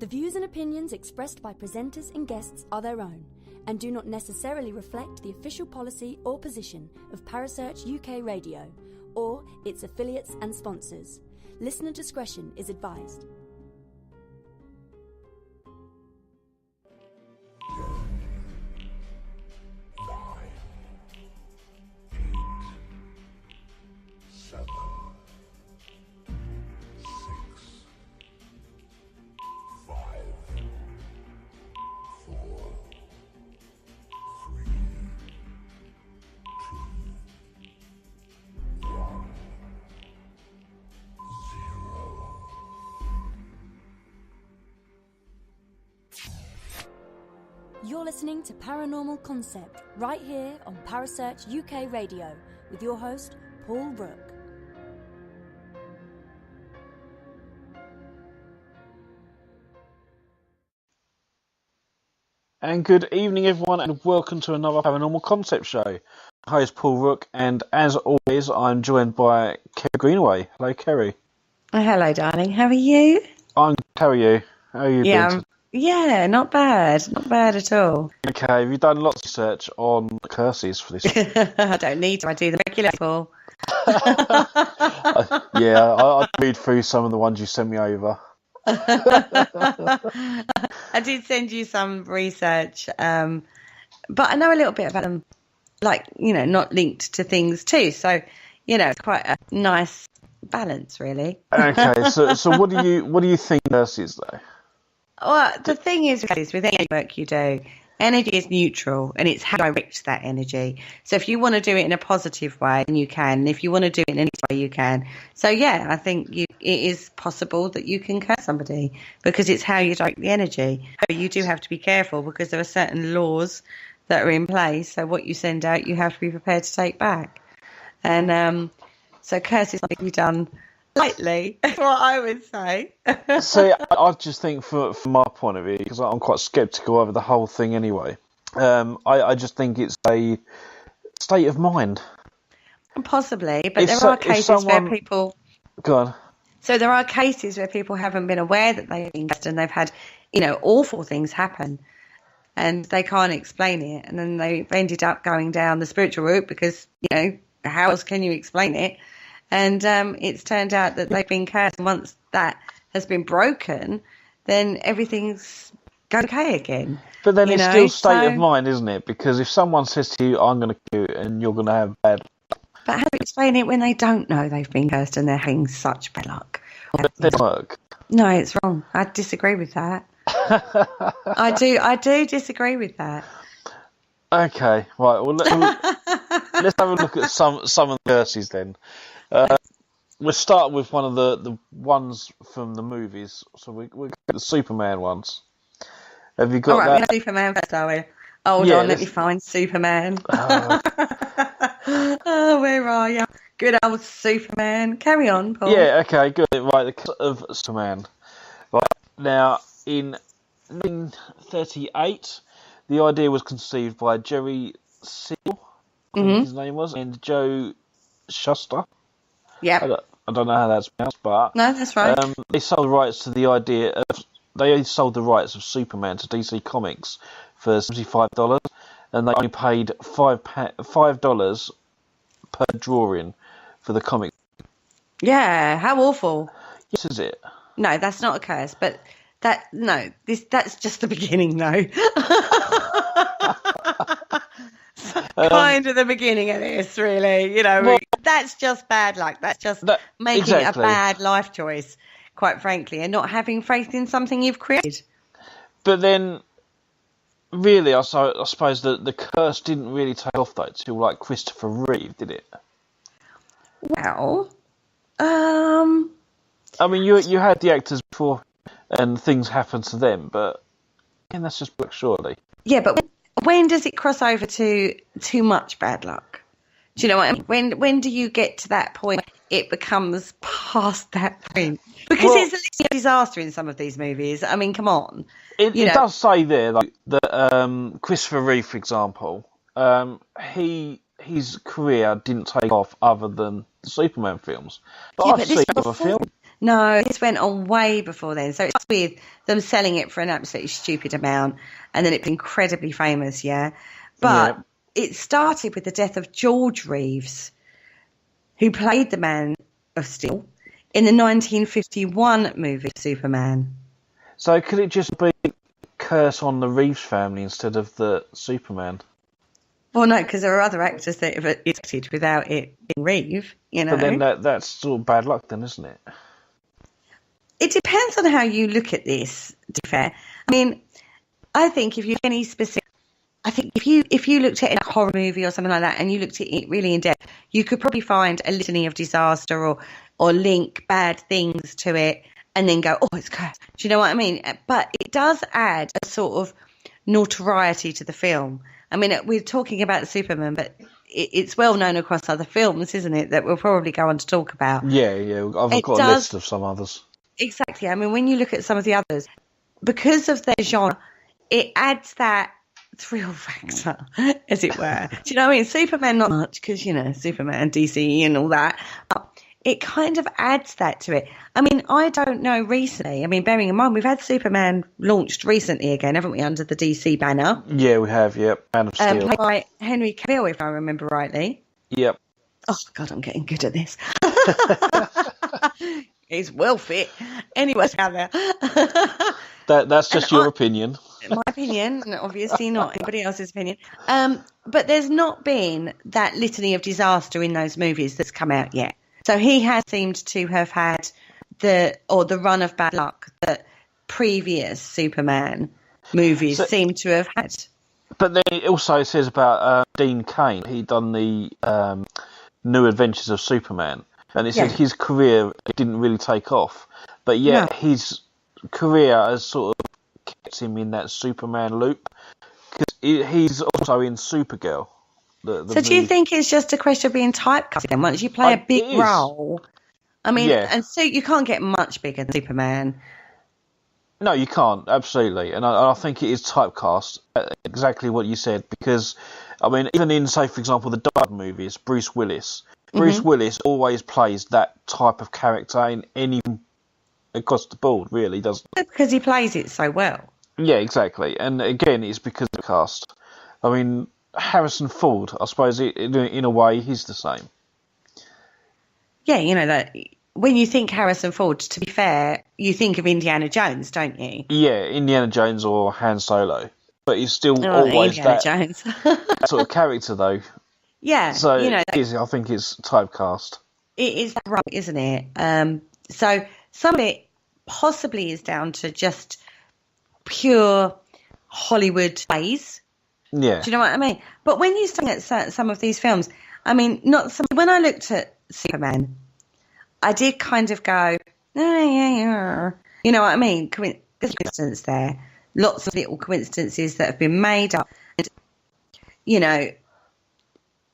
The views and opinions expressed by presenters and guests are their own and do not necessarily reflect the official policy or position of Parasearch UK Radio or its affiliates and sponsors. Listener discretion is advised. You're listening to Paranormal Concept right here on Parasearch UK Radio with your host, Paul Rook. And good evening, everyone, and welcome to another Paranormal Concept show. Hi, it's Paul Rook, and as always, I'm joined by Kerry Greenaway. Hello, Kerry. Hello, darling. How are you? I'm good. How are you? How are you been? Yeah, not bad. Not bad at all. Okay, have you done lots of research on curses for this? I don't need to. I do them regularly, Paul. I read through some of the ones you sent me over. I did send you some research, but I know a little bit about them, not linked to things too. So, it's quite a nice balance, really. Okay, so what do you think curses though? Well, the thing is with any work you do, energy is neutral, and it's how you direct that energy. So if you want to do it in a positive way, then you can. And if you want to do it in any way, you can. So, yeah, I think it is possible that you can curse somebody because it's how you direct the energy. However, you do have to be careful because there are certain laws that are in place. So what you send out, you have to be prepared to take back. And so curses need to be done lightly, is what I would say. See, I just think from my point of view, because I'm quite sceptical over the whole thing anyway, I just think it's a state of mind. Possibly, but there are cases where people... Go on. So there are cases where people haven't been aware that they've been cursed and they've had, awful things happen and they can't explain it. And then they've ended up going down the spiritual route because, how else can you explain it? And it's turned out that they've been cursed. And once that has been broken, then everything's okay again. But then it's still state of mind, isn't it? Because if someone says to you, I'm going to kill you and you're going to have bad luck. But how do you explain it when they don't know they've been cursed and they're having such bad luck? It doesn't work. No, it's wrong. I disagree with that. I do disagree with that. Okay, right. Well, let's have a look at some of the curses then. We'll start with one of the ones from the movies. So we'll get the Superman ones. Have you got that? All right, Superman first, are we? Hold on, let me find Superman. Oh, where are you? Good old Superman. Carry on, Paul. Yeah, okay, good. Right, the curse of Superman. Right, now, in 1938, the idea was conceived by Jerry Seal, I think his name was, and Joe Shuster. Yeah. I don't know how that's pronounced, but no, that's right. They sold the rights to the idea of Superman to DC Comics for $75, and they only paid $5 per drawing for the comic. Yeah, how awful. Yes, is it? No, that's not a curse, but that's just the beginning, though. Kind of the beginning of this, really. That's just bad luck. That's just making a bad life choice, quite frankly, and not having faith in something you've created. But then, really, I suppose the curse didn't really take off, though, till like Christopher Reeve, did it? Well, I mean, you had the actors before, and things happened to them, but again, that's just book, surely. Yeah, but when does it cross over to too much bad luck? Do you know what I mean? When do you get to that point it becomes past that point? Because it's a disaster in some of these movies. I mean, come on. It does say there that Christopher Reeve, for example, his career didn't take off other than the Superman films. But I've seen other films. No, this went on way before then. So it's with them selling it for an absolutely stupid amount, and then it's incredibly famous, yeah. But it started with the death of George Reeves, who played the Man of Steel in the 1951 movie Superman. So could it just be curse on the Reeves family instead of the Superman? Well, no, because there are other actors that have acted without it being Reeve, you know. But then that's sort of bad luck then, isn't it? It depends on how you look at this, to be fair. I mean, I think if you any specific, I think if you looked at a horror movie or something like that and you looked at it really in depth, you could probably find a litany of disaster or link bad things to it and then go, oh, it's cursed. Do you know what I mean? But it does add a sort of notoriety to the film. I mean, we're talking about Superman, but it's well known across other films, isn't it, that we'll probably go on to talk about. Yeah. I've got a list of some others. Exactly. I mean, when you look at some of the others, because of their genre, it adds that thrill factor, as it were. Do you know what I mean? Superman, not much, because, you know, Superman, DC and all that. It kind of adds that to it. I mean, I don't know recently. I mean, bearing in mind, we've had Superman launched recently again, haven't we, under the DC banner? Yeah, we have, yep. Man of Steel. Played by Henry Cavill, if I remember rightly. Yep. Oh, God, I'm getting good at this. He's well fit. Anyways, out there. That's just your opinion. My opinion, and obviously not anybody else's opinion. But there's not been that litany of disaster in those movies that's come out yet. So he has seemed to have had the run of bad luck that previous Superman movies seem to have had. But then it also says about Dean Cain. He done the New Adventures of Superman. And it said his career didn't really take off. But yet his career has sort of kept him in that Superman loop. Because he's also in Supergirl. So do you think it's just a question of being typecast then? Once you play a big role, I mean, and so you can't get much bigger than Superman. No, you can't, absolutely. And I think it is typecast, exactly what you said. Because, I mean, even in, say, for example, the Die Hard movies, Bruce Willis always plays that type of character in any across the board, really, doesn't it? Because he plays it so well. Yeah, exactly. And again, it's because of the cast. I mean, Harrison Ford, I suppose, in a way, he's the same. Yeah, you know, that when you think Harrison Ford, to be fair, you think of Indiana Jones, don't you? Yeah, Indiana Jones or Han Solo. But he's still always Indiana that Jones. sort of character, though. Yeah, so you know, I think it's typecast. It is right, isn't it? So some of it possibly is down to just pure Hollywood ways. Yeah. Do you know what I mean? But when you look at some of these films, I mean, when I looked at Superman, I did kind of go, yeah. You know what I mean? Coincidence there. Lots of little coincidences that have been made up, and, you know,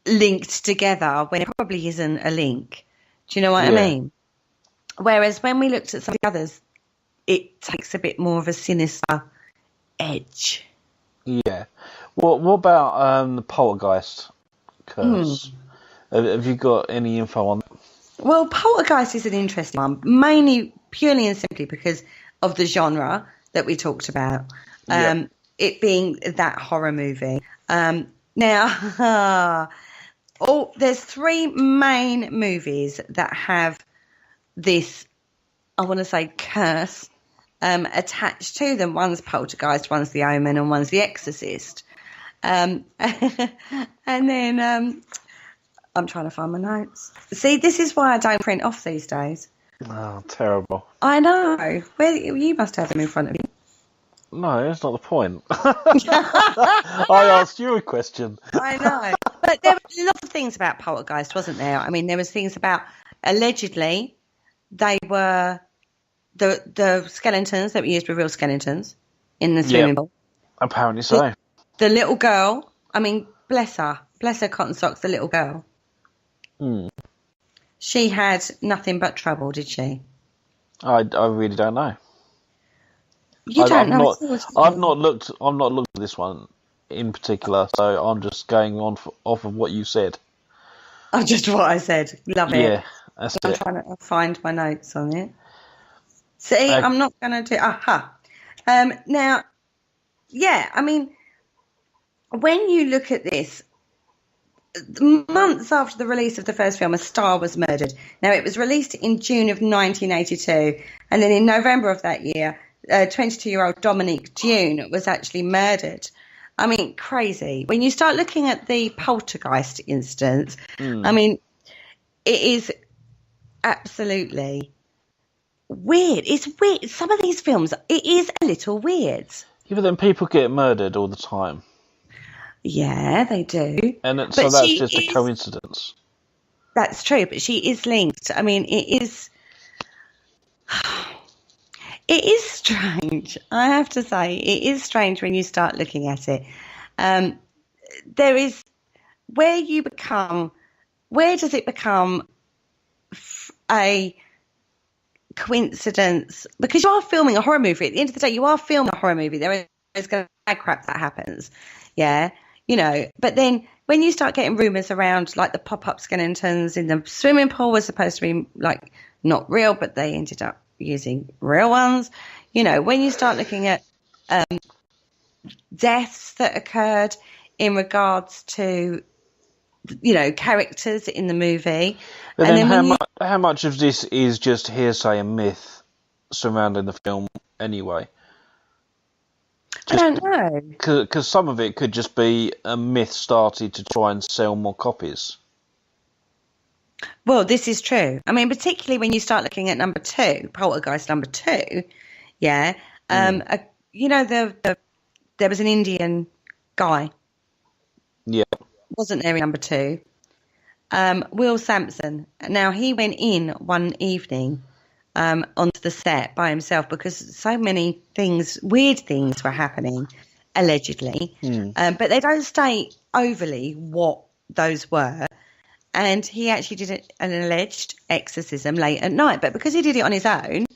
linked together when it probably isn't a link. Do you know what I mean? Whereas when we looked at some of the others, it takes a bit more of a sinister edge. Yeah. What about the Poltergeist curse? Have you got any info on that? Well, Poltergeist is an interesting one, mainly purely and simply because of the genre that we talked about, it being that horror movie. Now, there's three main movies that have this, I want to say, curse attached to them. One's Poltergeist, one's The Omen, and one's The Exorcist. And then I'm trying to find my notes. See, this is why I don't print off these days. Oh, terrible. I know. You must have them in front of you. No, that's not the point. I asked you a question. I know. But there were lots of things about Poltergeist, wasn't there? I mean, there was things about, allegedly, they were the skeletons that were used were real skeletons in the swimming pool. Apparently so. The little girl, I mean, bless her cotton socks, the little girl. She had nothing but trouble, did she? I really don't know. You don't know. I've not looked at this one in particular, so I'm just going on off of what you said. Oh, just what I said. Love it. Yeah, that's I'm it. trying to find my notes on it. See, I'm not going to do. Now, yeah, I mean, when you look at this, months after the release of the first film, a star was murdered. Now, it was released in June of 1982, and then in November of that year, 22-year-old Dominique Dune was actually murdered. I mean, crazy. When you start looking at the Poltergeist instance, I mean, it is absolutely weird. It's weird. Some of these films, it is a little weird. Yeah, but then people get murdered all the time. Yeah, they do. And so that's just a coincidence. That's true, but she is linked. I mean, it is strange. I have to say, it is strange when you start looking at it. There is where does it become a coincidence? Because you are filming a horror movie. At the end of the day, you are filming a horror movie. There is going to be crap that happens. Yeah. You know, but then when you start getting rumours around like the pop-up skeletons in the swimming pool was supposed to be like not real, but they ended up using real ones. You know, when you start looking at deaths that occurred in regards to, you know, characters in the movie. But then how much of this is just hearsay and myth surrounding the film anyway? I don't know. Because some of it could just be a myth started to try and sell more copies. Well, this is true. I mean, particularly when you start looking at number 2, Poltergeist number 2, yeah. You know, there was an Indian guy. Yeah. Wasn't there in number 2? Will Sampson. Now, he went in one evening onto the set by himself because so many weird things were happening, allegedly. But they don't state overly what those were. And he actually did an alleged exorcism late at night. But because he did it on his own,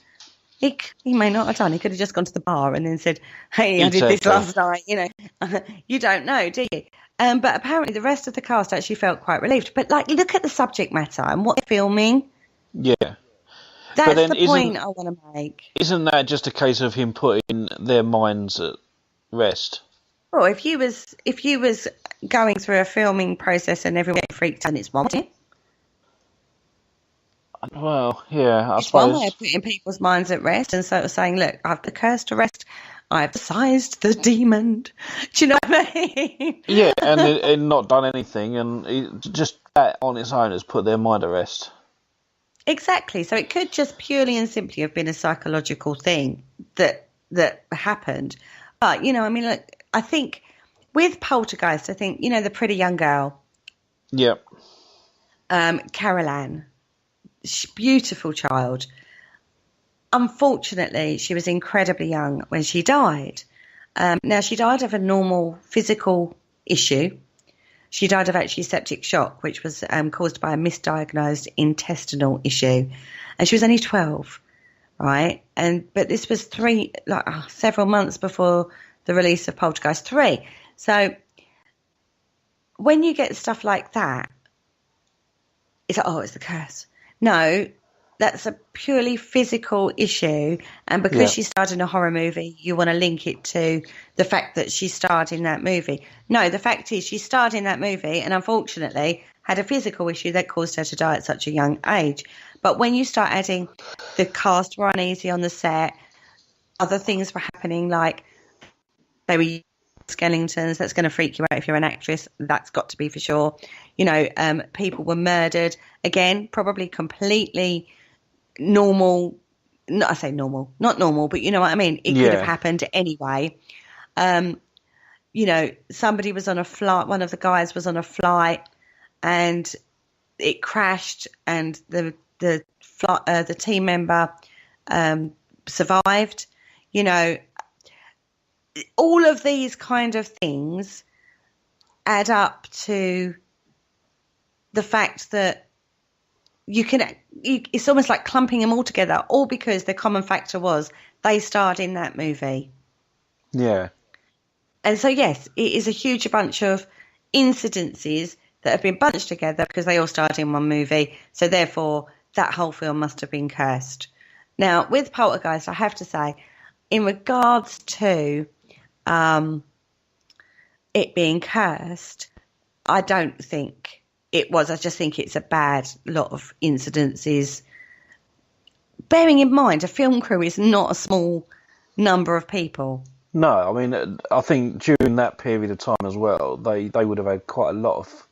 he may not have done. He could have just gone to the bar and then said, hey, I did this last night. You know, you don't know, do you? But apparently the rest of the cast actually felt quite relieved. But, like, look at the subject matter and what they're filming. Yeah. That's the point I want to make. Isn't that just a case of him putting their minds at rest? Well, if you was going through a filming process and everyone freaked out, and it's one way. Well, yeah, it's one way of putting people's minds at rest and sort of saying, look, I've the curse to rest, I've sized the demon. Do you know what I mean? Yeah, and it not done anything, and just that on its own has put their mind at rest. Exactly. So it could just purely and simply have been a psychological thing that happened. But, you know, I mean, look, I think with Poltergeist, I think, you know, the pretty young girl. Yep. Carol Ann, beautiful child. Unfortunately, she was incredibly young when she died. Now, she died of a normal physical issue. She died of actually septic shock, which was caused by a misdiagnosed intestinal issue. And she was only 12, right? But this was several months before the release of Poltergeist 3. So when you get stuff like that, it's like, oh, it's the curse. No, that's a purely physical issue. And because she starred in a horror movie, you want to link it to the fact that she starred in that movie. No, the fact is she starred in that movie and unfortunately had a physical issue that caused her to die at such a young age. But when you start adding the cast were uneasy on the set, other things were happening, like they were using skeletons. That's going to freak you out if you're an actress. That's got to be for sure. You know, people were murdered. Again, probably completely normal. I say normal, not normal, but you know what I mean? It could have happened anyway. You know, somebody was on a flight. One of the guys was on a flight and it crashed and the team member survived. You know, all of these kind of things add up to the fact that it's almost like clumping them all together, all because the common factor was they starred in that movie. Yeah. And so, yes, it is a huge bunch of incidences that have been bunched together because they all starred in one movie. So therefore, that whole film must have been cursed. Now, with Poltergeist, I have to say, in regards to it being cursed, I don't think it was. I just think it's a bad lot of incidences. Bearing in mind, a film crew is not a small number of people. No, I mean, I think during that period of time as well, they would have had quite a lot of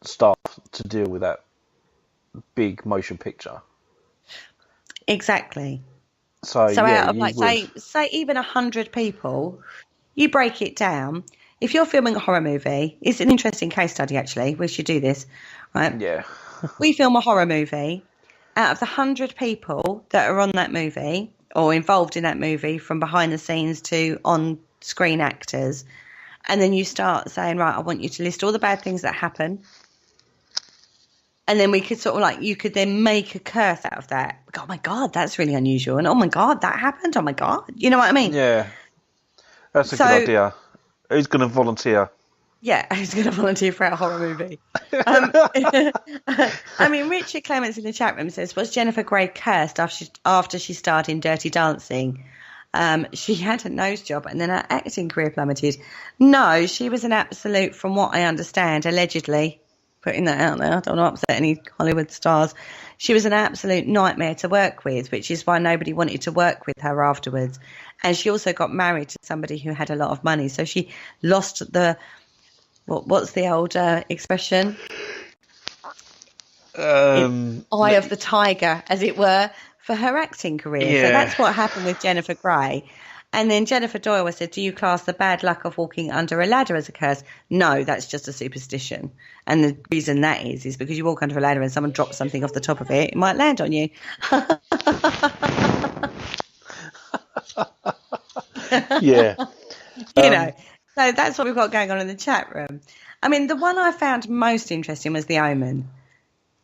staff to deal with that big motion picture. Exactly. So yeah, out of like say even 100 people, you break it down. If you're filming a horror movie, it's an interesting case study actually. We should do this, right? Yeah. We film a horror movie. Out of the 100 people that are on that movie or involved in that movie, from behind the scenes to on-screen actors, and then you start saying, right, I want you to list all the bad things that happen. And then we could sort of like, you could then make a curse out of that. Oh my God, that's really unusual. And oh my God, that happened. Oh my God. You know what I mean? Yeah. That's a good idea. Who's going to volunteer? Yeah, who's going to volunteer for our horror movie? I mean, Richard Clements in the chat room says, was Jennifer Grey cursed after she starred in Dirty Dancing? She had a nose job and then her acting career plummeted. No, she was an absolute, from what I understand, allegedly, putting that out there, I don't want to upset any Hollywood stars, she was an absolute nightmare to work with, which is why nobody wanted to work with her afterwards. And she also got married to somebody who had a lot of money. So she lost the, what's the old expression? Eye of the tiger, as it were, for her acting career. Yeah. So that's what happened with Jennifer Grey. And then Jennifer Doyle said, do you class the bad luck of walking under a ladder as a curse? No, that's just a superstition. And the reason that is because you walk under a ladder and someone drops something off the top of it, it might land on you. Yeah. You know, so that's what we've got going on in the chat room. I mean, the one I found most interesting was The Omen.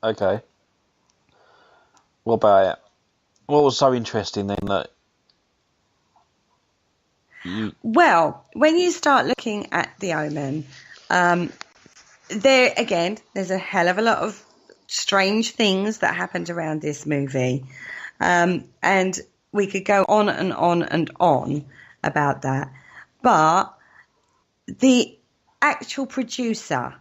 Okay. What about it? What was so interesting then that Well, when you start looking at The Omen, there's a hell of a lot of strange things that happened around this movie. And we could go on and on and on about that. But the actual producer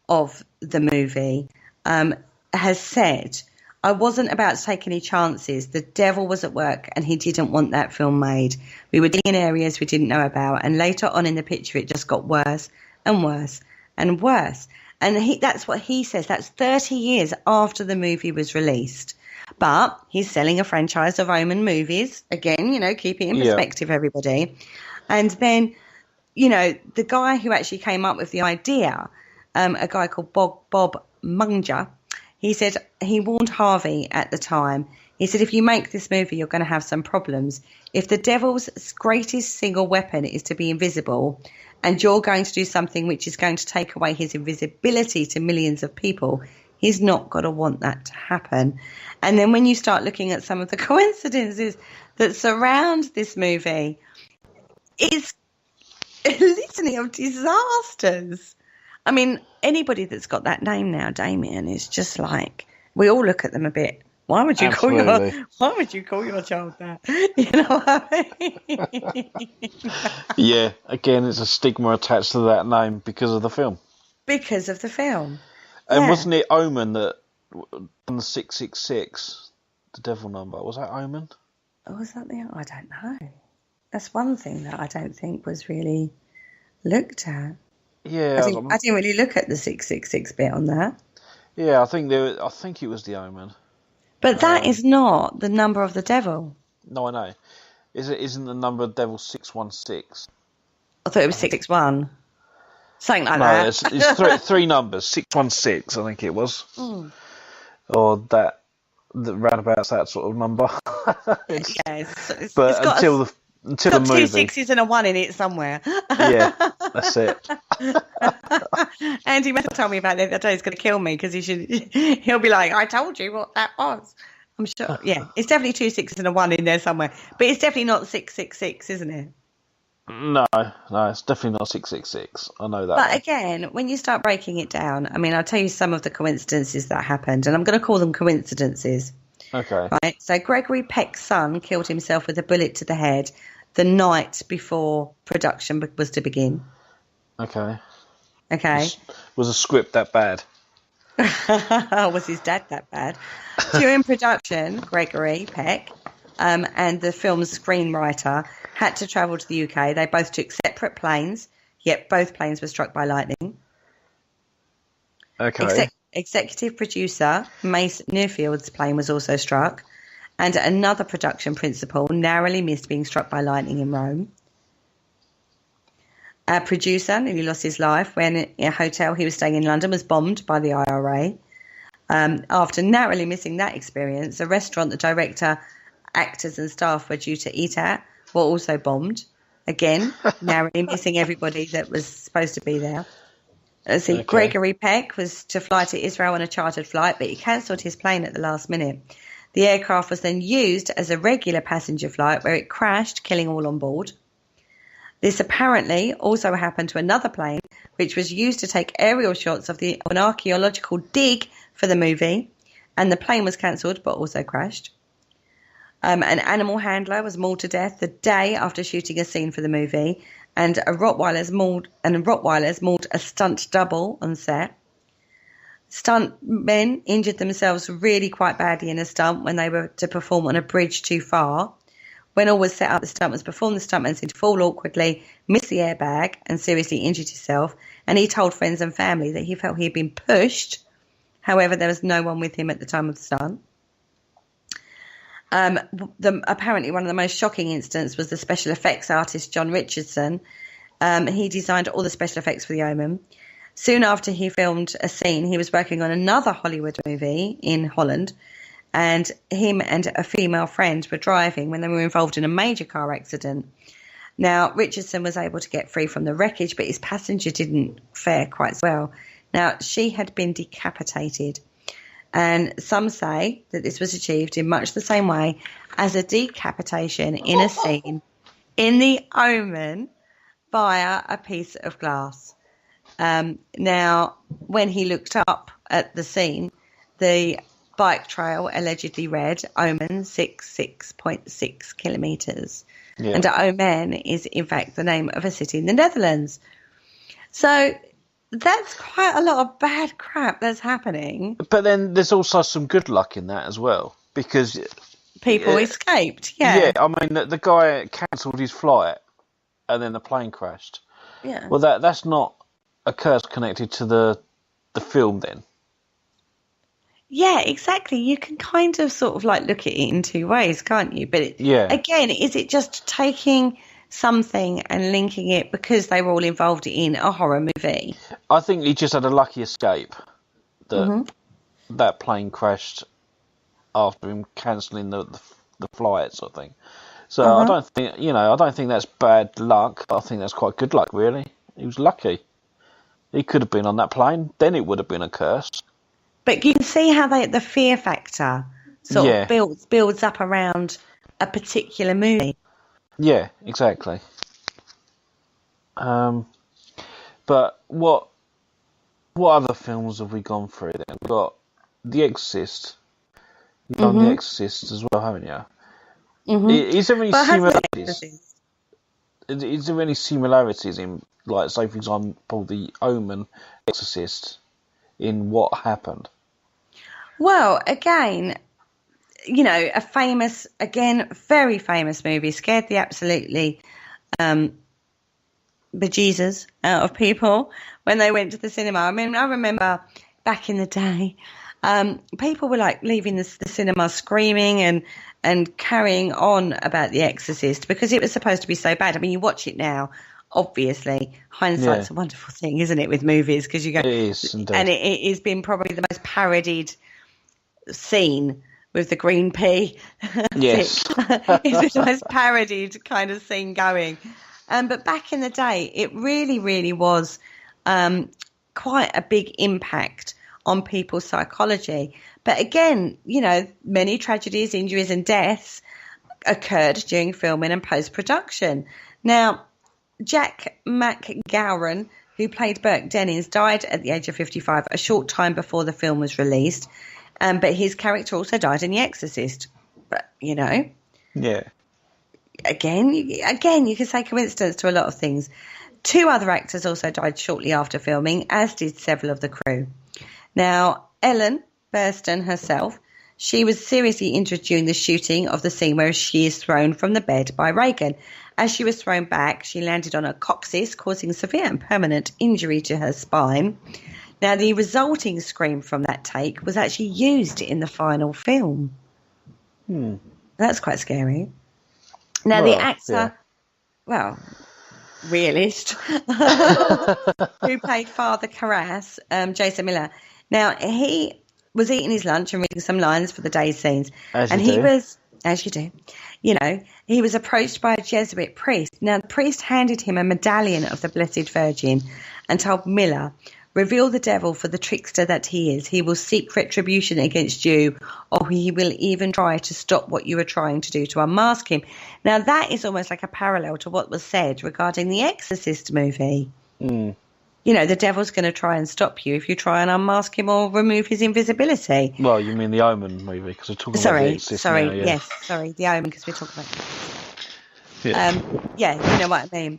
of the movie has said, I wasn't about to take any chances. The devil was at work and he didn't want that film made. We were digging in areas we didn't know about. And later on in the picture, it just got worse and worse and worse. And that's what he says. That's 30 years after the movie was released. But he's selling a franchise of Omen movies. Again, you know, keep it in perspective, everybody. And then, you know, the guy who actually came up with the idea, a guy called Bob Munger, he said he warned Harvey at the time. He said, if you make this movie, you're going to have some problems. If the devil's greatest single weapon is to be invisible, and you're going to do something which is going to take away his invisibility to millions of people, he's not going to want that to happen. And then when you start looking at some of the coincidences that surround this movie, it's a litany of disasters. I mean, anybody that's got that name now, Damien, is just like, we all look at them a bit. Why would you call your child that? You know what I mean? Yeah, again, it's a stigma attached to that name because of the film. Because of the film. And wasn't it Omen that on the 666, the devil number? Was that Omen? Oh, was that the? I don't know. That's one thing that I don't think was really looked at. Yeah, I didn't really look at the 666 bit on that. Yeah, I think it was the Omen. But that is not the number of the devil. No, I know. Isn't the number of the devil 616? I thought it was 661. Something like that. It's three numbers. 616, I think it was. Or that roundabouts that sort of number. It's but got until the movie. 2 6s and a 1 in it somewhere. Yeah, that's it. Andy Method told me about it the other day. He's going to kill me because he'll be like, I told you what that was. I'm sure. Yeah, it's definitely 2 6s and a 1 in there somewhere. But it's definitely not 666, isn't it? No, it's definitely not 666. I know that. But again, when you start breaking it down, I mean, I'll tell you some of the coincidences that happened, and I'm going to call them coincidences. Okay. Right. So Gregory Peck's son killed himself with a bullet to the head the night before production was to begin. Okay. Okay. Was the script that bad? Was his dad that bad? During production, Gregory Peck and the film's screenwriter had to travel to the UK. They both took separate planes, yet both planes were struck by lightning. Okay. Executive producer Mace Neufield's plane was also struck, and another production principal narrowly missed being struck by lightning in Rome. A producer nearly lost his life when a hotel he was staying in London was bombed by the IRA. After narrowly missing that experience, the restaurant the director, actors and staff were due to eat at were also bombed. Again, narrowly missing everybody that was supposed to be there. Okay. Gregory Peck was to fly to Israel on a chartered flight, but he cancelled his plane at the last minute. The aircraft was then used as a regular passenger flight where it crashed, killing all on board. This apparently also happened to another plane, which was used to take aerial shots of an archaeological dig for the movie, and the plane was cancelled but also crashed. An animal handler was mauled to death the day after shooting a scene for the movie, and Rottweilers mauled a stunt double on set. Stunt men injured themselves really quite badly in a stunt when they were to perform on a bridge too far. When all was set up, the stunt was performed. The stuntman seemed to fall awkwardly, miss the airbag, and seriously injured himself. And he told friends and family that he felt he had been pushed. However, there was no one with him at the time of the stunt. Apparently, one of the most shocking incidents was the special effects artist John Richardson. He designed all the special effects for The Omen. Soon after he filmed a scene, he was working on another Hollywood movie in Holland, and him and a female friend were driving when they were involved in a major car accident. Now, Richardson was able to get free from the wreckage, but his passenger didn't fare quite so well. Now, she had been decapitated, and some say that this was achieved in much the same way as a decapitation in a scene in The Omen via a piece of glass. Now, when he looked up at the scene, the bike trail allegedly read Omen 66.6 kilometres. Yeah. And Omen is, in fact, the name of a city in the Netherlands. So that's quite a lot of bad crap that's happening. But then there's also some good luck in that as well, because people escaped. Yeah. Yeah, I mean, the guy cancelled his flight and then the plane crashed. Yeah. Well, that's not a curse connected to the film then. Yeah, exactly. You can kind of sort of like look at it in two ways, can't you? But again, is it just taking something and linking it because they were all involved in a horror movie? I think he just had a lucky escape that that plane crashed after him cancelling the flight sort of thing. So I don't think that's bad luck. I think that's quite good luck, really. He was lucky. He could have been on that plane, then it would have been a curse. But you can see how the fear factor sort of builds up around a particular movie. Yeah, exactly. But what other films have we gone through then? We've got The Exorcist. You've done The Exorcist as well, haven't you? Is there any similarities? Is there any similarities in, like, say, for example, The Omen, Exorcist, in what happened? Well, again, a famous, very famous movie, scared the absolutely bejesus out of people when they went to the cinema. I mean, I remember back in the day, people were like leaving the cinema screaming and carrying on about The Exorcist because it was supposed to be so bad. I mean, you watch it now, obviously, hindsight's a wonderful thing, isn't it, with movies? Because you go, it is, indeed. And it has been probably the most parodied scene with the green pea. Yes. It's the most parodied kind of scene going. But back in the day, it really, really was quite a big impact on people's psychology. But again, many tragedies, injuries and deaths occurred during filming and post-production. Now, Jack McGowan, who played Burke Dennings, died at the age of 55 a short time before the film was released. But his character also died in The Exorcist. But, you know, Yeah. again, you can say coincidence to a lot of things. 2 other actors also died shortly after filming, as did several of the crew. Now, Ellen Burstyn herself, she was seriously injured during the shooting of the scene where she is thrown from the bed by Reagan. As she was thrown back, she landed on her coccyx, causing severe and permanent injury to her spine. Now, the resulting scream from that take was actually used in the final film. That's quite scary. Now, the actor, realist, who played Father Karras, Jason Miller. Now, he was eating his lunch and reading some lines for the day's scenes. As you do, you know, he was approached by a Jesuit priest. Now, the priest handed him a medallion of the Blessed Virgin and told Miller, reveal the devil for the trickster that he is. He will seek retribution against you, or he will even try to stop what you are trying to do to unmask him. Now, that is almost like a parallel to what was said regarding the Exorcist movie. You know, the devil's going to try and stop you if you try and unmask him or remove his invisibility. Well, you mean the Omen movie, because we're talking about the Exorcist now, the Omen, because we're talking about Yeah. you know what I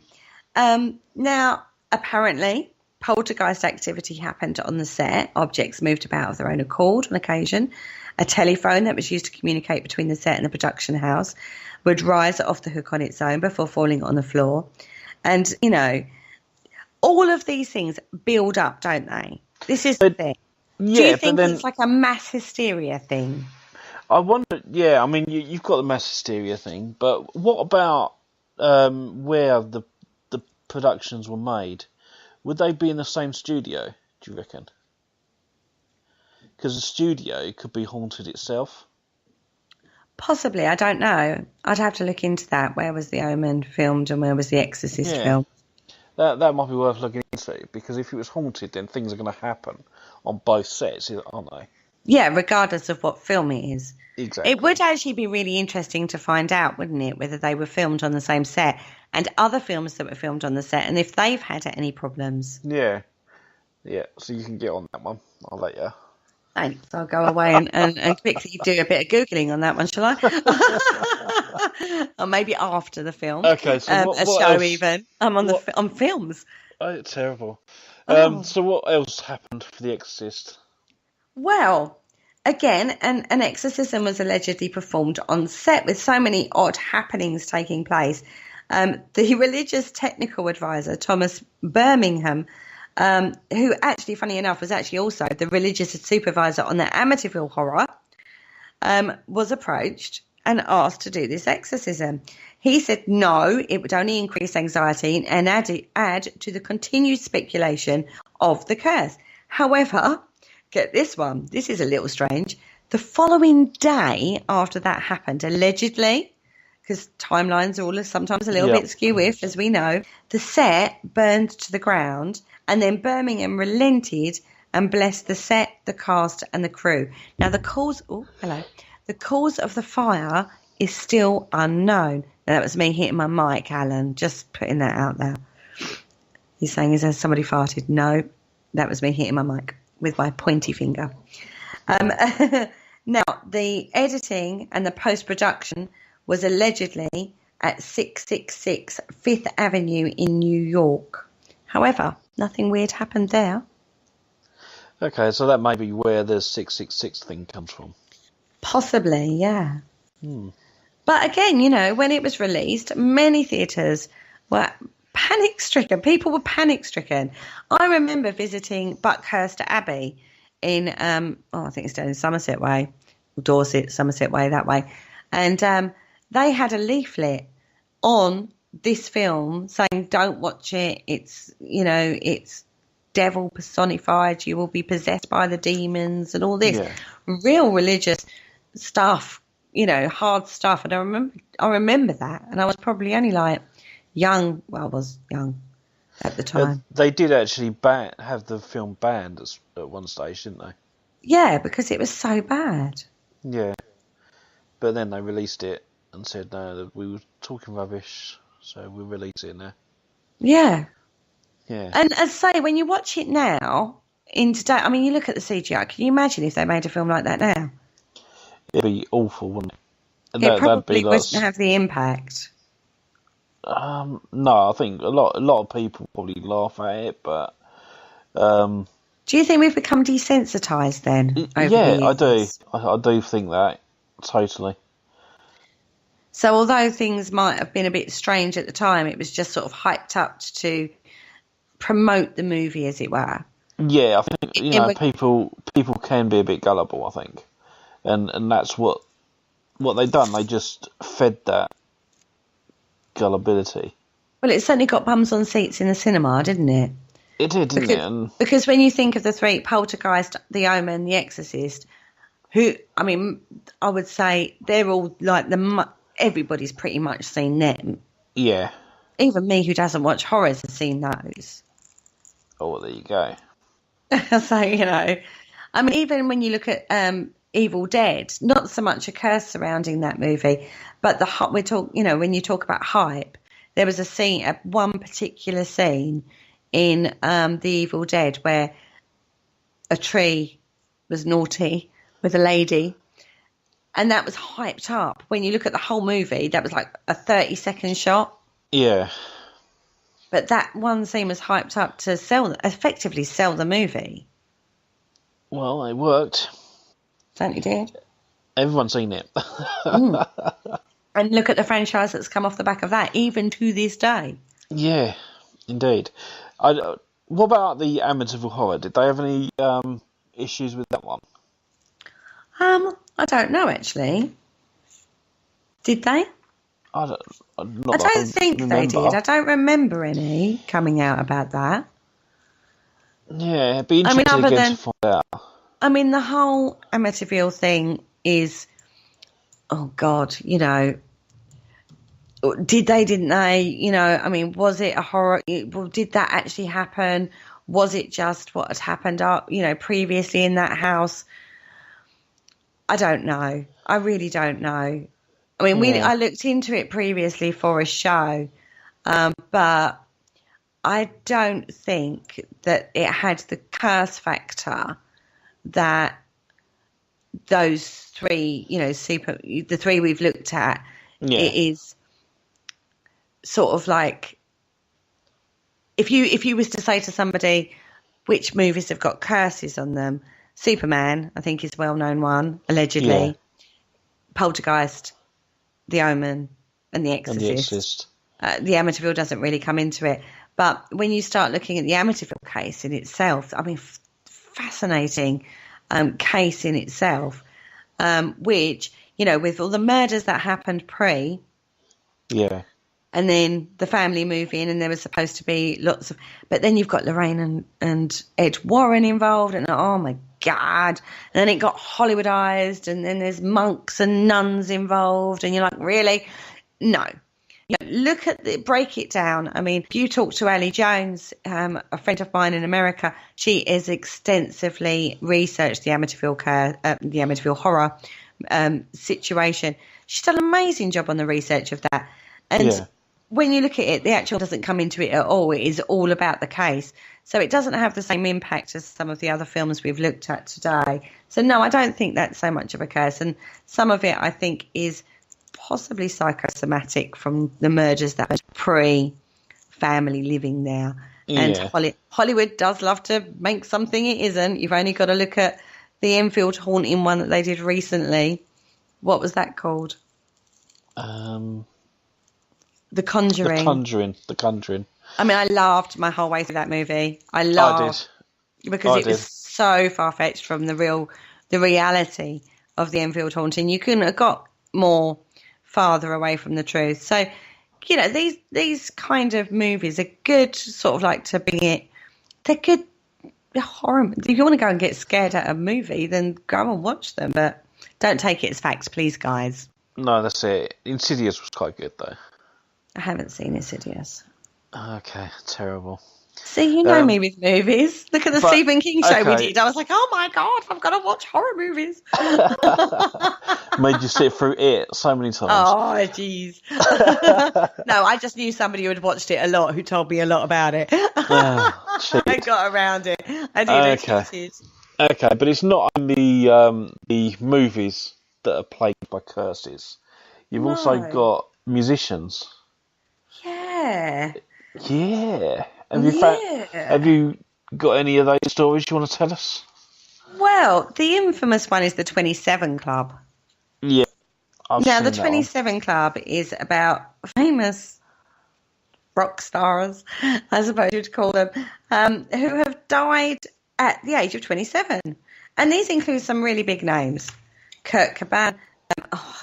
mean. Now, apparently, poltergeist activity happened on the set. Objects moved about of their own accord on occasion. A telephone that was used to communicate between the set and the production house would rise off the hook on its own before falling on the floor. And, you know, all of these things build up, don't they? This is the thing. Yeah, do you think it's like a mass hysteria thing? I wonder, I mean, you've got the mass hysteria thing, but what about where the productions were made? Would they be in the same studio, do you reckon? Because the studio could be haunted itself. Possibly, I don't know. I'd have to look into that. Where was The Omen filmed and where was The Exorcist filmed? That might be worth looking into, because if it was haunted, then things are going to happen on both sets, aren't they? Yeah, regardless of what film it is. Exactly. It would actually be really interesting to find out, wouldn't it, whether they were filmed on the same set and other films that were filmed on the set, and if they've had any problems. Yeah, so you can get on that one. I'll let you. Thanks. I'll go away and quickly do a bit of Googling on that one, shall I? Or maybe after the film. Okay, so what show else? even. I'm on films. Oh, it's terrible. Oh. So what else happened for The Exorcist? Well, again, an exorcism was allegedly performed on set with so many odd happenings taking place. The religious technical advisor, Thomas Birmingham, who actually, funny enough, was actually also the religious supervisor on the Amityville Horror, was approached and asked to do this exorcism. He said no, it would only increase anxiety and add to the continued speculation of the curse. However, get this one, this is a little strange. The following day after that happened, allegedly, because timelines are all sometimes a little bit skew-if, as we know, the set burned to the ground, and then Birmingham relented and blessed the set, the cast, and the crew. Now, the cause of the fire is still unknown. Now, that was me hitting my mic, Alan, just putting that out there. He's saying, has somebody farted? No, that was me hitting my mic with my pointy finger. Now, the editing and the post-production was allegedly at 666 Fifth Avenue in New York. However, nothing weird happened there. Okay, so that may be where the 666 thing comes from. Possibly, yeah. But again, you know, when it was released, many theatres were panic-stricken. People were panic-stricken. I remember visiting Buckhurst Abbey in, I think it's down in Somerset Way, Dorset, Somerset Way, that way. And they had a leaflet on this film saying, don't watch it. It's, you know, it's devil personified. You will be possessed by the demons and all this real religious stuff, you know, hard stuff. And I remember that. And I was probably only like young. Well, I was young at the time. They did actually have the film banned at one stage, didn't they? Yeah, because it was so bad. Yeah. But then they released it and said, no, we were talking rubbish, so we'll release it now. Yeah. Yeah. And as I say, when you watch it now, in today, I mean, you look at the CGI. Can you imagine if they made a film like that now? It'd be awful, wouldn't it? It probably like, wouldn't have the impact. no, I think a lot of people probably laugh at it, but Do you think we've become desensitized then? Over yeah, the I do. years? I do think that totally. So although things might have been a bit strange at the time, it was just sort of hyped up to promote the movie, as it were. Yeah, I think In- people can be a bit gullible. I think, and that's what they done. They just fed that gullibility. Well, it certainly got bums on seats in the cinema, didn't it? It did, didn't it? And Because when you think of the three, Poltergeist, The Omen, The Exorcist, who, I mean, I would say they're all like everybody's pretty much seen them. yeah. Even me, who doesn't watch horrors, has seen those. Oh, well, there you go. So, I mean, even when you look at Evil Dead, not so much a curse surrounding that movie, but when you talk about hype, there was one particular scene in The Evil Dead where a tree was naughty with a lady, and that was hyped up. When you look at the whole movie, that was like a 30-second shot. Yeah. But that one scene was hyped up to effectively sell the movie. Well, it worked. Certainly did. Everyone's seen it. And look at the franchise that's come off the back of that, even to this day. Yeah, indeed. What about the Amityville Horror? Did they have any issues with that one? I don't know, actually. Did they? I don't think they did. I don't remember any coming out about that. Yeah, it'd be interesting to find out. I mean, the whole Amityville thing is, oh God, didn't they? I mean, was it a horror? Did that actually happen? Was it just what had happened previously in that house? I don't know. I really don't know. I mean, I looked into it previously for a show, but I don't think that it had the curse factor that those three, the three we've looked at. Yeah. It is sort of like if you was to say to somebody which movies have got curses on them, Superman, I think, is a well-known one, allegedly. Yeah. Poltergeist, The Omen, and The Exorcist. The Amityville doesn't really come into it. But when you start looking at the Amityville case in itself, I mean, fascinating case in itself, which, with all the murders that happened pre. Yeah. And then the family move in, and there was supposed to be lots of... But then you've got Lorraine and Ed Warren involved, and oh, my God. And then it got Hollywoodized, and then there's monks and nuns involved, and you're like, really? No. Break it down. I mean, if you talk to Ali Jones, a friend of mine in America, she has extensively researched the Amityville horror situation. She's done an amazing job on the research of that. And when you look at it, the actual doesn't come into it at all. It is all about the case. So it doesn't have the same impact as some of the other films we've looked at today. So, no, I don't think that's so much of a curse. And some of it, I think, is possibly psychosomatic from the murders that were pre-family living there. And Hollywood does love to make something it isn't. You've only got to look at the Enfield haunting one that they did recently. What was that called? The Conjuring. The Conjuring. I mean, I laughed my whole way through that movie. I laughed because it was so far-fetched from the reality of the Enfield haunting. You couldn't have got more farther away from the truth. So, these kind of movies are good, sort of like to bring it. They're good horror. If you want to go and get scared at a movie, then go and watch them. But don't take it as facts, please, guys. No, that's it. Insidious was quite good, though. I haven't seen Insidious. Okay, terrible. See, you know me with movies. Look at the Stephen King show we okay. did. I was like, oh my God, I've got to watch horror movies. Made you sit through it so many times. Oh, jeez. No, I just knew somebody who had watched it a lot, who told me a lot about it. I got around it. I did. Okay. Okay, but it's not only the movies that are plagued by curses. You've also got musicians. Yeah. Yeah. Have you got any of those stories you want to tell us? Well, the infamous one is the 27 Club. Yeah. Now, the 27 Club is about famous rock stars, I suppose you'd call them, who have died at the age of 27. And these include some really big names. Kurt Cobain,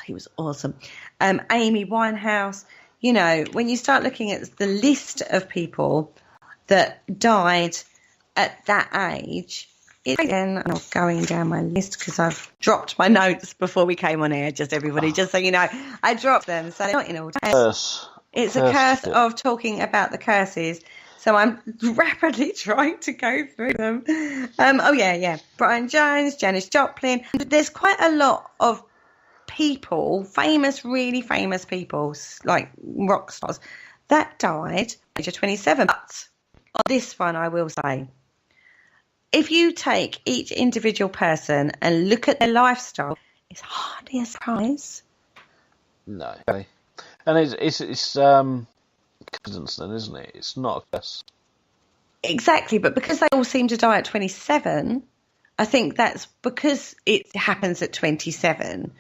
he was awesome. Amy Winehouse. You know, when you start looking at the list of people that died at that age, again, I'm not going down my list because I've dropped my notes before we came on air, just so you know. I dropped them, so they're not in order. It's a curse of talking about the curses, so I'm rapidly trying to go through them. Brian Jones, Janis Joplin. There's quite a lot of people, really famous people, like rock stars, that died at the age of 27. But on this one, I will say, if you take each individual person and look at their lifestyle, it's hardly a surprise. No. Okay. And it's coincidence then, isn't it? It's not a curse. Exactly, but because they all seem to die at 27, I think that's because it happens at 27.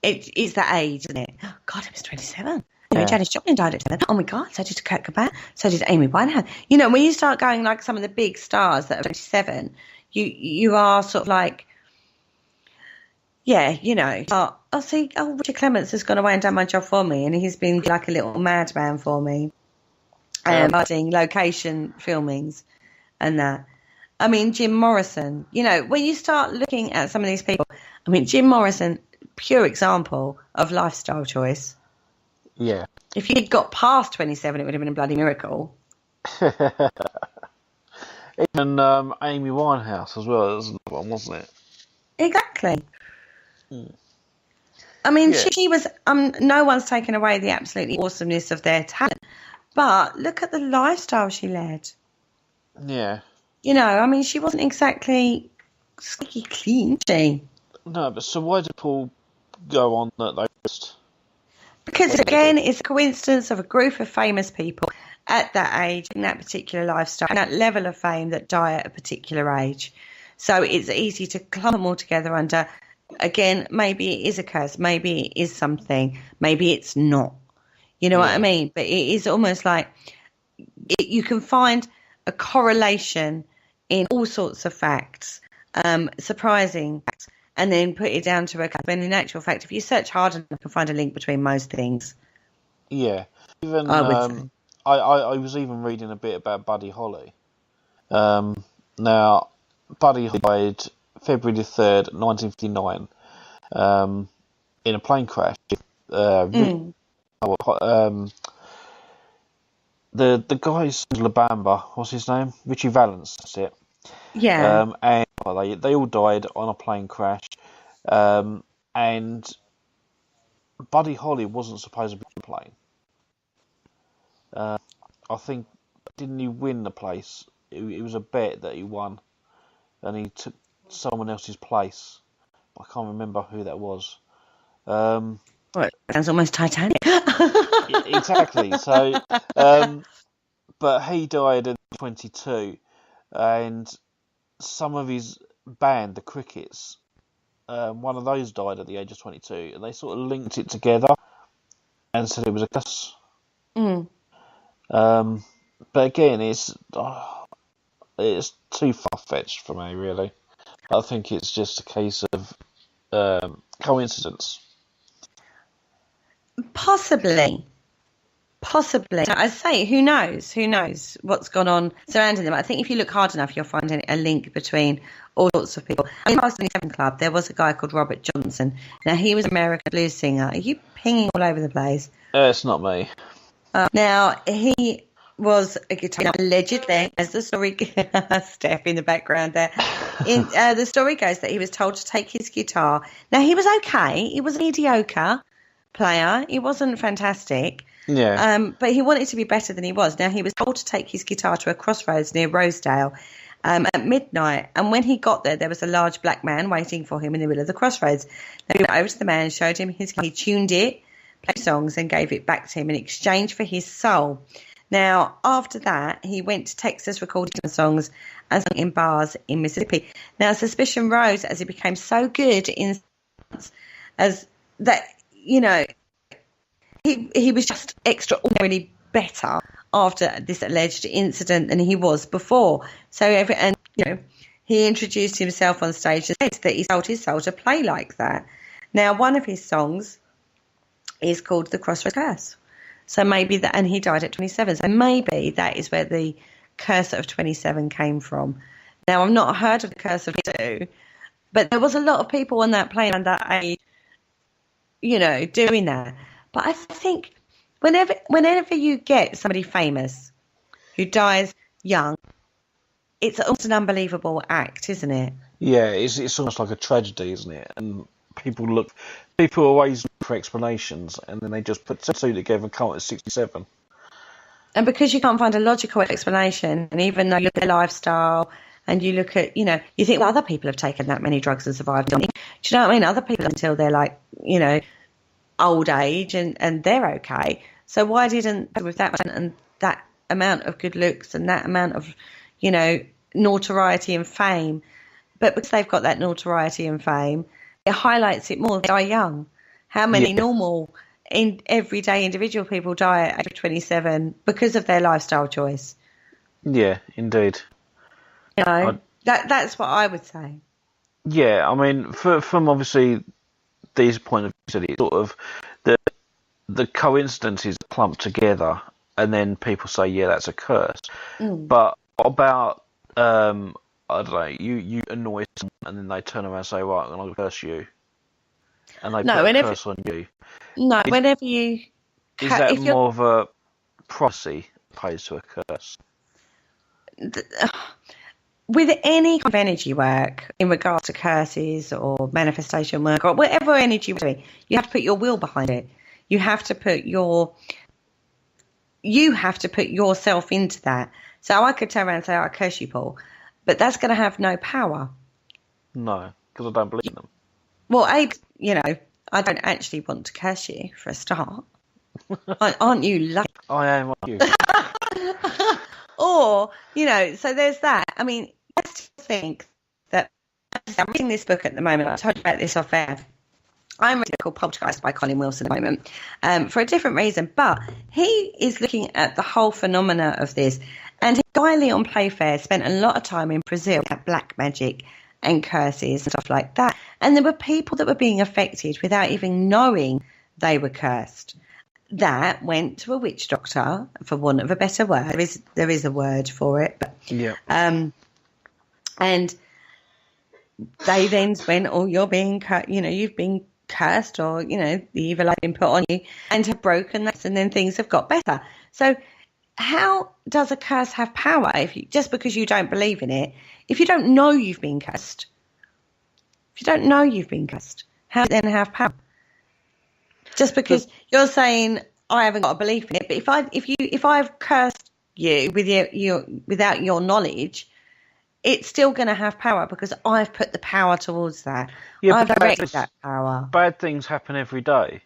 It's that age, isn't it? Oh, God, it was 27. You know, Janis Joplin died at 7. Oh, my God, so did Kurt Cobain. So did Amy Winehouse. You know, when you start going like some of the big stars that are 27, you are sort of like, you know, Richard Clements has gone away and done my job for me, and he's been like a little madman for me. Doing location filmings and that. I mean, Jim Morrison, you know, when you start looking at some of these people, I mean, Jim Morrison, pure example of lifestyle choice. Yeah. If he'd got past 27, it would have been a bloody miracle. Even Amy Winehouse as well, was another one, wasn't it? Exactly. I mean, she was, no one's taken away the absolutely awesomeness of their talent, but look at the lifestyle she led. Yeah. You know, I mean, she wasn't exactly squeaky clean, she? No, but so why did Paul go on that list? Because, again, it's a coincidence of a group of famous people at that age, in that particular lifestyle, and that level of fame that die at a particular age. So it's easy to clump them all together under, again, maybe it is a curse, maybe it is something, maybe it's not. You know what I mean? But it is almost like you can find a correlation in all sorts of facts, surprising facts, and then put it down to a curse. And in actual fact, if you search hard enough, you can find a link between most things. Yeah. Even I would say. I was even reading a bit about Buddy Holly. Now, Buddy died February the 3rd, 1959, in a plane crash. The guy's La Bamba, what's his name? Richie Valens, that's it. Yeah. And they all died on a plane crash. And Buddy Holly wasn't supposed to be on the plane. I think, didn't he win the place? It was a bet that he won, and he took someone else's place. I can't remember who that was. Well, it sounds almost Titanic. Exactly. So, but he died at 22, and some of his band, the Crickets, one of those died at the age of 22, and they sort of linked it together and said it was a curse. But again, it's too far-fetched for me, really. I think it's just a case of coincidence. Possibly. I say, who knows? Who knows what's gone on surrounding them? I think if you look hard enough, you'll find a link between all sorts of people. In the 27 Club, there was a guy called Robert Johnson. Now, he was an American blues singer. Are you pinging all over the place? It's not me. Now, he was a guitar. Allegedly, as the story, Steph in the background there. The story goes that he was told to take his guitar. Now, he was okay. He was a mediocre player. He wasn't fantastic. Yeah. But he wanted to be better than he was. Now, he was told to take his guitar to a crossroads near Rosedale at midnight. And when he got there, there was a large black man waiting for him in the middle of the crossroads. Now, he went over to the man, showed him he tuned it, played songs, and gave it back to him in exchange for his soul. Now, after that, he went to Texas, recorded some songs and sung in bars in Mississippi. Now, suspicion rose as he became so good in as that, he was just extraordinarily better after this alleged incident than he was before. So, he introduced himself on stage and said that he sold his soul to play like that. Now, one of his songs is called The Crossroads Curse. So maybe that, and he died at 27. So maybe that is where the curse of 27 came from. Now, I've not heard of the curse of 2, but there was a lot of people on that plane and that age, doing that. But I think whenever you get somebody famous who dies young, it's almost an unbelievable act, isn't it? Yeah, it's almost like a tragedy, isn't it? And people always look for explanations, and then they just put two together and come up with 67. And because you can't find a logical explanation, and even though you look at their lifestyle and you look at, you think, well, other people have taken that many drugs and survived. Do you know what I mean? Other people until they're like, old age and they're okay. So why didn't, with that and that amount of good looks and that amount of, notoriety and fame, but because they've got that notoriety and fame, it highlights it more. They die young. How many normal, everyday individual people die at age 27 because of their lifestyle choice? Yeah, indeed. That's what I would say. Yeah, I mean, from obviously these point of view, it's sort of the coincidences clump together, and then people say, yeah, that's a curse. But about I don't know, you annoy someone and then they turn around and say, right, I'm going to curse you. And they put a curse on you. No, whenever you... Is that more of a prophecy opposed to a curse? With any kind of energy work in regards to curses or manifestation work or whatever energy you're doing, you have to put your will behind it. You have to put yourself into that. So I could turn around and say, I curse you, Paul. But that's going to have no power. No, because I don't believe in them. Well, I don't actually want to curse you for a start. Aren't you lucky? I am, aren't you? Or, so there's that. I mean, I still think that I'm reading this book at the moment. I told you about this off air. I'm reading a book called Poltergeist by Colin Wilson at the moment for a different reason. But he is looking at the whole phenomena of this. And his guy, Leon Playfair, spent a lot of time in Brazil at black magic and curses and stuff like that. And there were people that were being affected without even knowing they were cursed. That went to a witch doctor, for want of a better word. There is a word for it. But, yeah. And they then went, oh, you're being cursed, you've been cursed, or, the evil has been put on you, and have broken that, and then things have got better. So how does a curse have power just because you don't believe in it? If you don't know you've been cursed, how does it then have power? Just because you're saying I haven't got a belief in it, but if I've cursed you without your knowledge, it's still going to have power because I've put the power towards that. Yeah, I've directed that power. Bad things happen every day.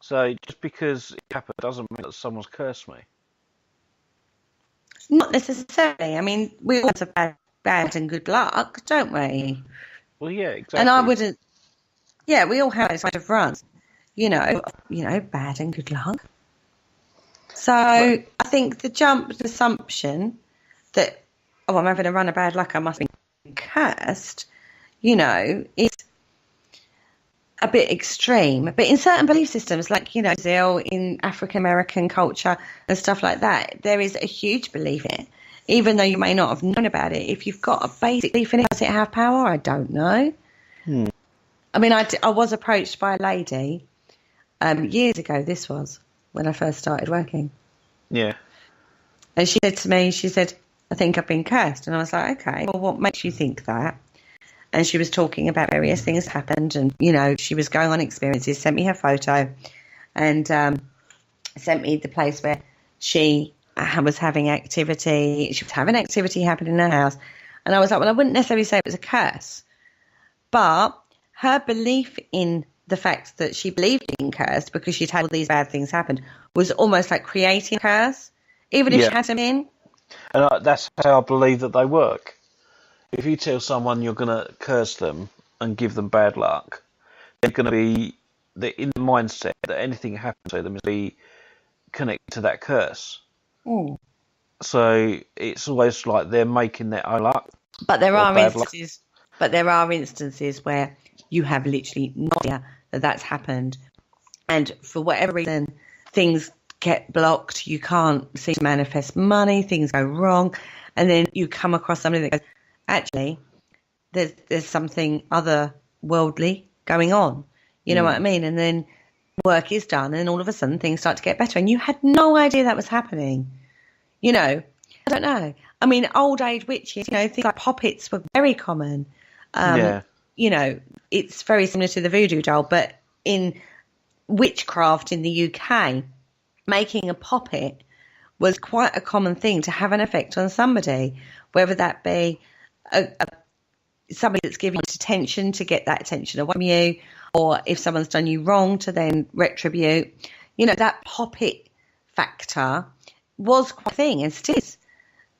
So just because it happened doesn't mean that someone's cursed me. Not necessarily. I mean, we all have bad and good luck, don't we? Well, yeah, exactly. And I wouldn't. Yeah, we all have those kind of runs. Bad and good luck. So I think the assumption that, I'm having a run of bad luck, I must be cursed, is a bit extreme. But in certain belief systems, like, Brazil, in African American culture and stuff like that, there is a huge belief in it. Even though you may not have known about it, if you've got a basic belief in it, does it have power? I don't know. I mean, I was approached by a lady years ago, this was when I first started working. Yeah. And she said to me, she said, I think I've been cursed. And I was like, okay, well, what makes you think that? And she was talking about various things happened, and, you know, she was going on experiences, sent me her photo, and sent me the place where she was having activity. She was having activity happening in her house. And I was like, well, I wouldn't necessarily say it was a curse. But her belief in the fact that she believed in cursed because she'd had all these bad things happen was almost like creating a curse, even if she hadn't been. And that's how I believe that they work. If you tell someone you're going to curse them and give them bad luck, they're going to be in the mindset that anything happens to them is be connected to that curse. Mm. So it's always like they're making their own luck. But there are instances. But there are instances where you have literally no idea that that's happened, and for whatever reason, things get blocked. You can't seem to manifest money. Things go wrong, and then you come across somebody that goes, actually, there's something otherworldly going on. You know what I mean? And then work is done, and all of a sudden things start to get better, and you had no idea that was happening. You know, I don't know. I mean, old age witches, you know, things like poppets were very common. You know, it's very similar to the voodoo doll, but in witchcraft in the UK, making a poppet was quite a common thing to have an effect on somebody, whether that be somebody that's giving you attention to get that attention away from you, or if someone's done you wrong to then retribute. You know, that poppet factor was quite a thing, and still is.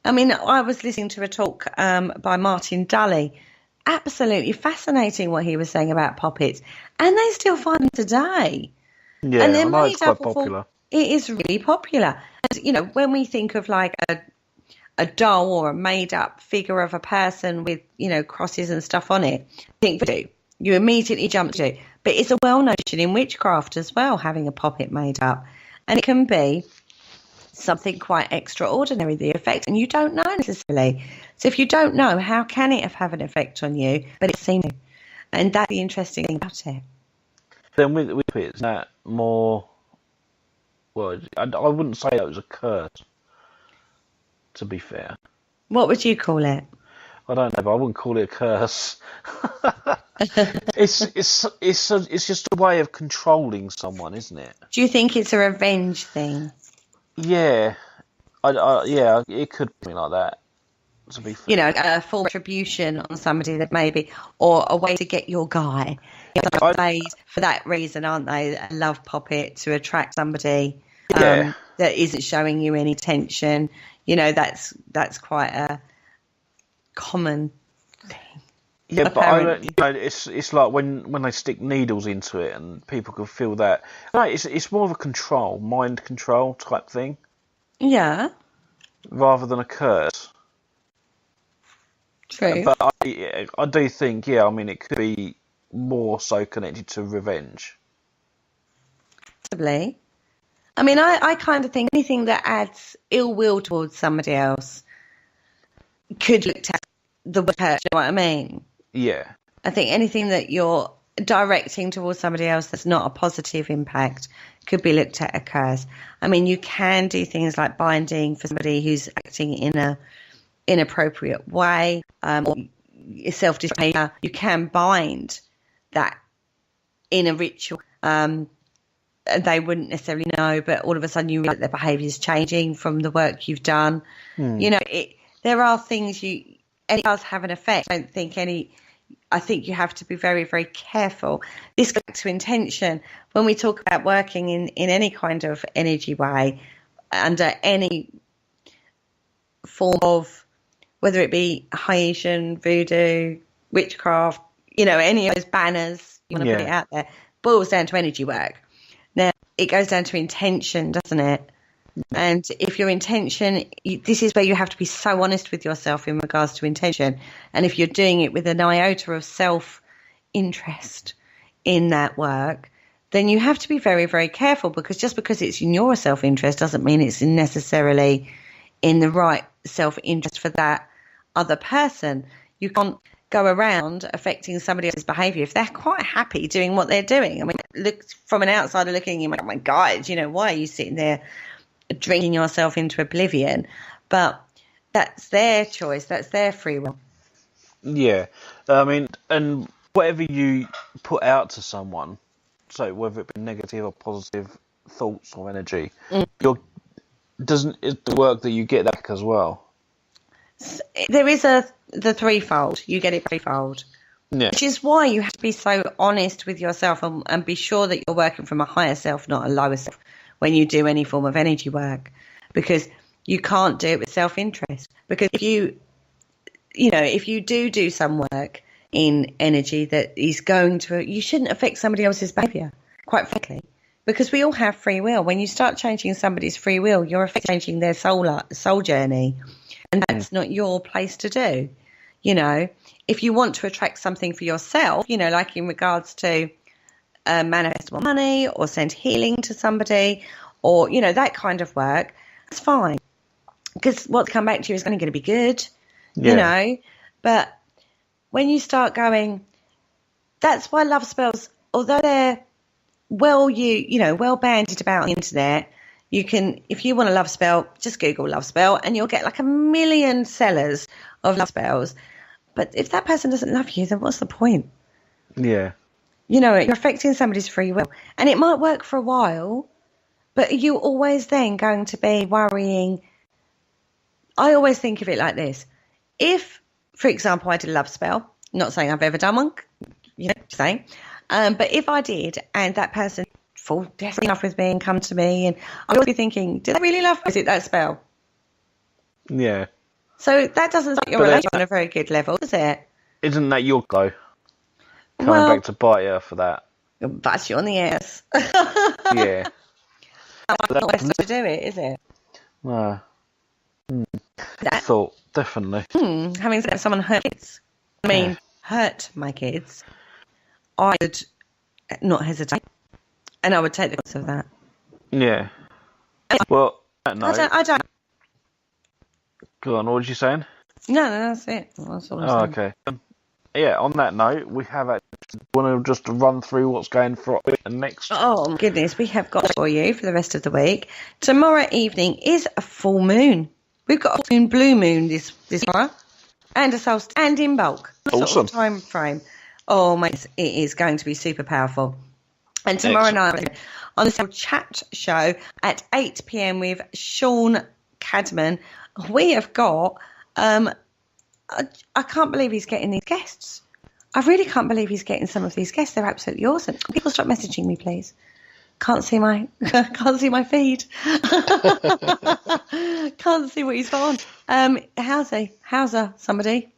I mean, I was listening to a talk by Martin Dully. Absolutely fascinating what he was saying about poppets, and they still find them today. Yeah, and I know it's quite popular. It is really popular. And, you know, when we think of like a doll or a made-up figure of a person with, you know, crosses and stuff on it, think voodoo. You immediately jump to it. But it's a well-known tradition in witchcraft as well, having a poppet made up, and it can be something quite extraordinary, the effect, and you don't know necessarily. So if you don't know, how can it have an effect on you? But it's seen, and that's the interesting thing about it. Then with it, is that more? Well, I wouldn't say that was a curse. To be fair, what would you call it? I don't know, but I wouldn't call it a curse. It's just a way of controlling someone, isn't it? Do you think it's a revenge thing? Yeah, yeah, it could be like that. To be fair. You know, a full retribution on somebody that maybe, or a way to get your guy. They're made for that reason, aren't they? A love poppet to attract somebody that isn't showing you any attention. You know, that's quite a common thing. Yeah, apparently. But it's like when they stick needles into it, and people can feel that. No, it's more of a mind control type thing. Yeah. Rather than a curse. True. But I do think, I mean, it could be more so connected to revenge. Possibly. I mean, I kind of think anything that adds ill will towards somebody else could look at the word hurt. You know what I mean? Yeah. I think anything that you're directing towards somebody else that's not a positive impact could be looked at a curse. I mean, you can do things like binding for somebody who's acting in a inappropriate way, or self-destruction. You can bind that in a ritual. They wouldn't necessarily know, but all of a sudden you realize their behaviour is changing from the work you've done. You know, there are things and it does have an effect. I think you have to be very, very careful. This goes back to intention. When we talk about working in any kind of energy way, under any form of, whether it be Haitian, voodoo, witchcraft, you know, any of those banners, you want to put it out there, boils down to energy work. Now, it goes down to intention, doesn't it? And if your intention, this is where you have to be so honest with yourself in regards to intention. And if you're doing it with an iota of self-interest in that work, then you have to be very, very careful, because just because it's in your self-interest doesn't mean it's necessarily in the right self-interest for that other person. You can't go around affecting somebody else's behaviour if they're quite happy doing what they're doing. I mean, look from an outsider looking in, oh my God, you know, why are you sitting there drinking yourself into oblivion, but that's their choice. That's their free will. Yeah, I mean, and whatever you put out to someone, so whether it be negative or positive thoughts or energy, it's the work that you get back as well. There is the threefold. You get it threefold. Yeah. Which is why you have to be so honest with yourself and be sure that you're working from a higher self, not a lower self, when you do any form of energy work, because you can't do it with self-interest. Because if you do some work in energy that is going to, you shouldn't affect somebody else's behaviour, quite frankly, because we all have free will. When you start changing somebody's free will, you're changing their soul journey, and that's not your place to do. If you want to attract something for yourself, like in regards to manifest more money or send healing to somebody or, that kind of work, that's fine. Because what's come back to you is going to be good, But when you start going, that's why love spells, although they're well bandied about on the internet, you can, if you want a love spell, just Google love spell and you'll get like 1 million sellers of love spells. But if that person doesn't love you, then what's the point? Yeah. You're affecting somebody's free will. And it might work for a while, but you're always then going to be worrying. I always think of it like this. If, for example, I did a love spell, not saying I've ever done one, saying, but if I did and that person fall desperately in love with me and come to me, and I would be thinking, did they really love me? Is it that spell? Yeah. So that doesn't start your relationship on a very good level, does it? Isn't that your go? Coming back to bite you for that. Bite you on the ass. Yeah. That's not the best way to do it, is it? No. I thought, definitely. Having said someone hurt my kids, I would not hesitate. And I would take the consequence of that. Yeah. Well, no. I don't. Go on, what was you saying? No, that's it. That's all I'm saying. Okay. On that note, we have want to just run through what's going for next. Oh, my goodness. We have got for you for the rest of the week. Tomorrow evening is a full moon. We've got a blue moon this tomorrow. And a solstice. And in bulk. Awesome. Sort of time frame. Oh, my, it is going to be super powerful. And tomorrow night on the chat show at 8 p.m. with Sean Cadman, we have got, I can't believe he's getting these guests. I really can't believe he's getting some of these guests. They're absolutely awesome. People stop messaging me, please. Can't see my feed. Can't see what he's on. Hauser, somebody.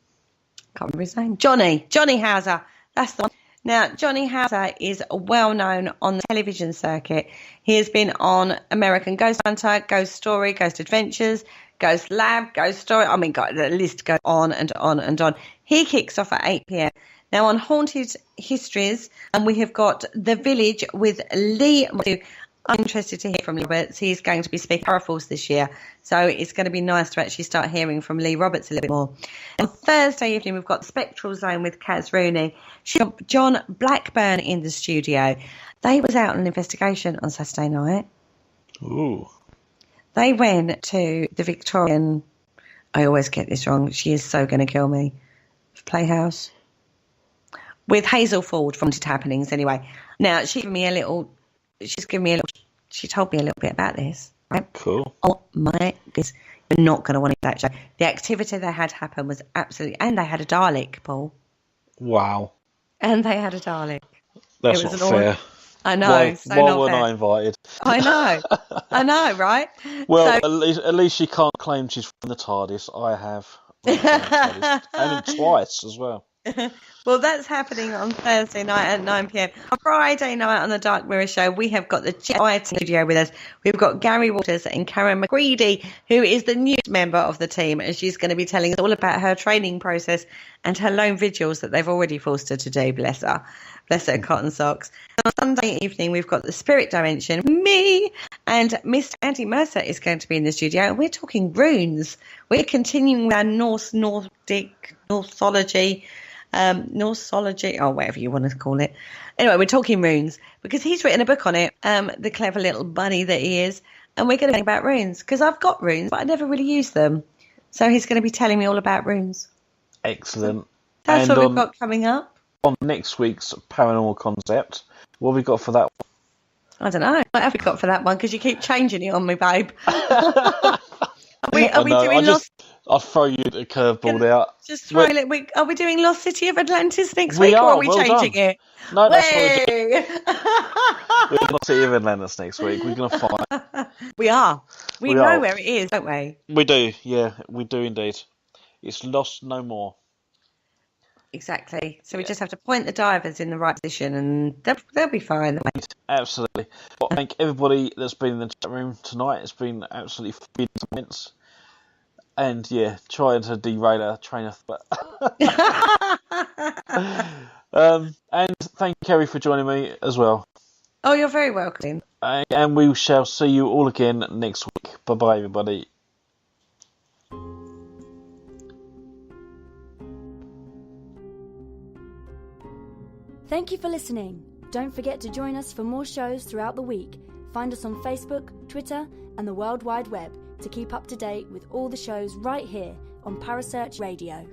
Can't remember his name. Johnny Hauser. That's the one. Now, Johnny Hauser is well known on the television circuit. He has been on American Ghost Hunter, Ghost Story, Ghost Adventures, Ghost Lab, Ghost Story. I mean, God, the list goes on and on and on. He kicks off at 8 p.m. Now, on Haunted Histories, and we have got The Village with Lee. I'm interested to hear from Lee Roberts. He's going to be speaking Paraforce this year. So it's going to be nice to actually start hearing from Lee Roberts a little bit more. And Thursday evening, we've got Spectral Zone with Kaz Rooney. She's got John Blackburn in the studio. They was out on an investigation on Saturday night. Ooh. They went to the Victorian, I always get this wrong, she is so going to kill me, Playhouse. With Hazel Ford from Haunted Happenings anyway. Now, she told me a little bit about this. Right? Cool. Oh my goodness. You're not going to want to that show. The activity they had happen was absolutely, and they had a Dalek, Paul. Wow. And they had a Dalek. That's not fair. I know. Why weren't I invited? I know, right? Well, so, at least she can't claim she's from the TARDIS. I have. And twice as well. Well, that's happening on Thursday night at 9 p.m. Friday night on the Dark Mirror Show, we have got the Jedi studio with us. We've got Gary Waters and Karen McCready, who is the newest member of the team, and she's going to be telling us all about her training process and her lone vigils that they've already forced her to do, bless her cotton socks. On Sunday evening, we've got the Spirit Dimension, me, and Mr. Andy Mercer is going to be in the studio, and we're talking runes. We're continuing with our Northology, or whatever you want to call it. Anyway, we're talking runes because he's written a book on it, the clever little bunny that he is. and we're going to talk about runes, because I've got runes, but I never really use them. So he's going to be telling me all about runes. Excellent. That's And what we've got coming up. on next week's Paranormal Concept, what have we got for that one? I don't know. What have we got for that one? Because you keep changing it on me, babe. Are we doing Lost? I'll throw you the curveball out. Just throw it. Are we doing Lost City of Atlantis next week, or are we changing it? No, that's what we're doing. We're going to City of Atlantis next week. We're going to find. We are. We know where it is, don't we? We do. Yeah, we do indeed. It's lost no more. Exactly. So we just have to point the divers in the right position, and they'll be fine. Absolutely. Well, thank everybody that's been in the chat room tonight. It's been absolutely immense. And yeah, trying to derail our train of thought. And thank Kerry for joining me as well. Oh, you're very welcome. And we shall see you all again next week. Bye bye, everybody. Thank you for listening. Don't forget to join us for more shows throughout the week. Find us on Facebook, Twitter, and the World Wide Web to keep up to date with all the shows right here on Parasearch Radio.